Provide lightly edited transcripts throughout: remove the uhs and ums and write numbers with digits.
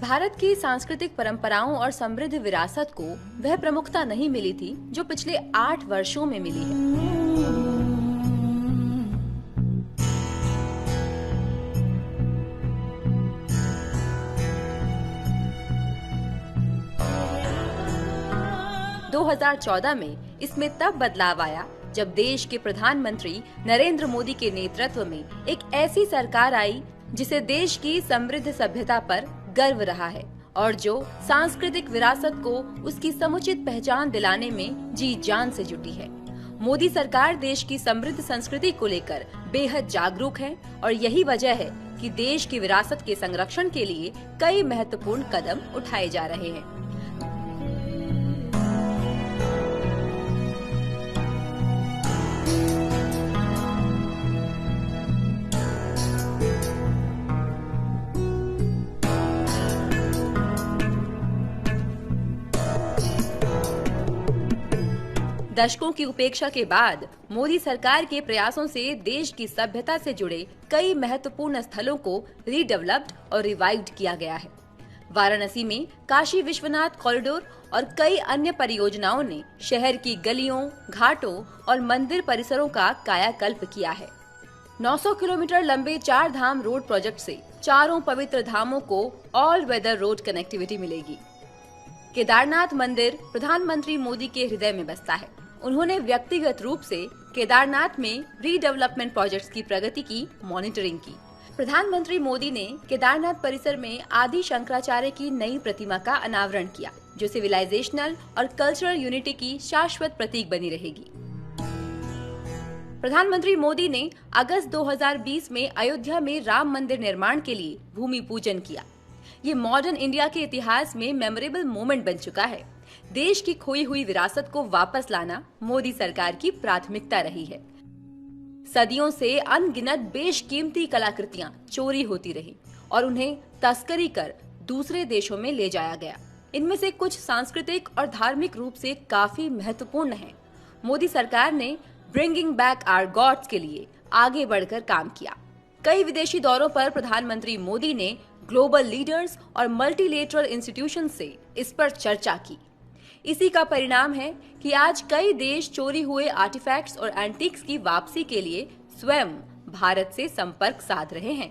भारत की सांस्कृतिक परंपराओं और समृद्ध विरासत को वह प्रमुखता नहीं मिली थी जो पिछले 8 वर्षों में मिली है। 2014 में इसमें तब बदलाव आया जब देश के प्रधानमंत्री नरेंद्र मोदी के नेतृत्व में एक ऐसी सरकार आई जिसे देश की समृद्ध सभ्यता पर गर्व रहा है और जो सांस्कृतिक विरासत को उसकी समुचित पहचान दिलाने में जी जान से जुटी है। मोदी सरकार देश की समृद्ध संस्कृति को लेकर बेहद जागरूक है और यही वजह है कि देश की विरासत के संरक्षण के लिए कई महत्वपूर्ण कदम उठाए जा रहे हैं। दशकों की उपेक्षा के बाद मोदी सरकार के प्रयासों से देश की सभ्यता से जुड़े कई महत्वपूर्ण स्थलों को रीडेवलप्ड और रिवाइव्ड किया गया है। वाराणसी में काशी विश्वनाथ कॉरिडोर और कई अन्य परियोजनाओं ने शहर की गलियों, घाटों और मंदिर परिसरों का कायाकल्प किया है। 900 किलोमीटर लंबे 4 धाम रोड प्रोजेक्ट से चारों पवित्र धामों को ऑल वेदर रोड कनेक्टिविटी मिलेगी। केदारनाथ मंदिर प्रधानमंत्री मोदी के हृदय में बसता है। उन्होंने व्यक्तिगत रूप से केदारनाथ में रीडेवलपमेंट प्रोजेक्ट्स की प्रगति की मॉनिटरिंग की। प्रधानमंत्री मोदी ने केदारनाथ परिसर में आदि शंकराचार्य की नई प्रतिमा का अनावरण किया, जो सिविलाइजेशनल और कल्चरल यूनिटी की शाश्वत प्रतीक बनी रहेगी। प्रधानमंत्री मोदी ने अगस्त 2020 में अयोध्या में राम मंदिर निर्माण के लिए भूमि पूजन किया। ये मॉडर्न इंडिया के इतिहास में मेमोरेबल मोमेंट बन चुका है। देश की खोई हुई विरासत को वापस लाना मोदी सरकार की प्राथमिकता रही है। सदियों से अनगिनत बेशकीमती कलाकृतियां चोरी होती रही और उन्हें तस्करी कर दूसरे देशों में ले जाया गया। इनमें से कुछ सांस्कृतिक और धार्मिक रूप से काफी महत्वपूर्ण हैं। मोदी सरकार ने ब्रिंगिंग बैक आवर गॉड्स के लिए आगे बढ़कर काम किया। कई विदेशी दौरों पर प्रधानमंत्री मोदी ने ग्लोबल लीडर्स और मल्टीलेटरल इंस्टीट्यूशन से इस पर चर्चा की। इसी का परिणाम है कि आज कई देश चोरी हुए आर्टिफैक्ट्स और एंटीक्स की वापसी के लिए स्वयं भारत से संपर्क साध रहे हैं।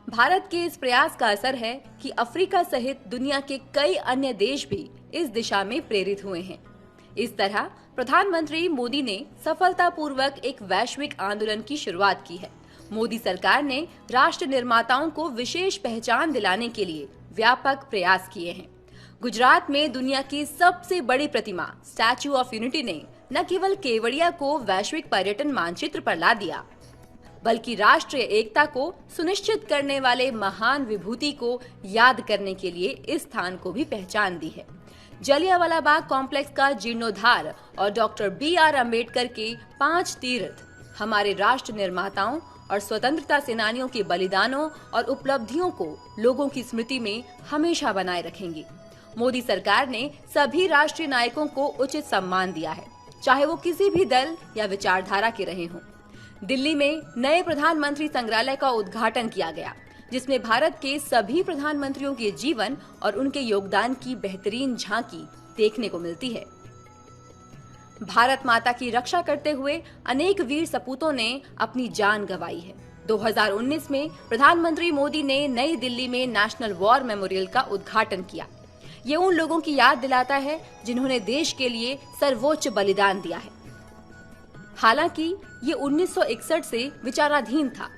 भारत के इस प्रयास का असर है कि अफ्रीका सहित दुनिया के कई अन्य देश भी इस दिशा में प्रेरित हुए हैं। इस तरह प्रधानमंत्री मोदी ने सफलतापूर्वक एक वैश्विक आंदोलन की शुरुआत की है। मोदी सरकार ने राष्ट्र निर्माताओं को विशेष पहचान दिलाने के लिए व्यापक प्रयास किए हैं। गुजरात में दुनिया की सबसे बड़ी प्रतिमा स्टैच्यू ऑफ यूनिटी ने न केवल केवड़िया को वैश्विक पर्यटन मानचित्र पर ला दिया, बल्कि राष्ट्रीय एकता को सुनिश्चित करने वाले महान विभूति को याद करने के लिए इस स्थान को भी पहचान दी है। जलियांवाला बाग कॉम्प्लेक्स का जीर्णोद्धार और डॉक्टर BR अम्बेडकर के 5 तीर्थ हमारे राष्ट्र निर्माताओं और स्वतंत्रता सेनानियों के बलिदानों और उपलब्धियों को लोगों की स्मृति में हमेशा बनाए रखेंगे। मोदी सरकार ने सभी राष्ट्रीय नायकों को उचित सम्मान दिया है, चाहे वो किसी भी दल या विचारधारा के रहे हों। दिल्ली में नए प्रधानमंत्री संग्रहालय का उद्घाटन किया गया, जिसमें भारत के सभी प्रधानमंत्रियों के जीवन और उनके योगदान की बेहतरीन झांकी देखने को मिलती है। भारत माता की रक्षा करते हुए अनेक वीर सपूतों ने अपनी जान गंवाई है। 2019 में प्रधानमंत्री मोदी ने नई दिल्ली में नेशनल वॉर मेमोरियल का उद्घाटन किया। ये उन लोगों की याद दिलाता है जिन्होंने देश के लिए सर्वोच्च बलिदान दिया है। हालांकि ये 1961 से विचाराधीन था।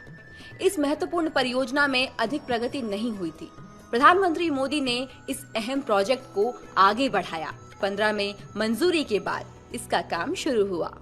इस महत्वपूर्ण परियोजना में अधिक प्रगति नहीं हुई थी। प्रधानमंत्री मोदी ने इस अहम प्रोजेक्ट को आगे बढ़ाया। 15 में मंजूरी के बाद इसका काम शुरू हुआ।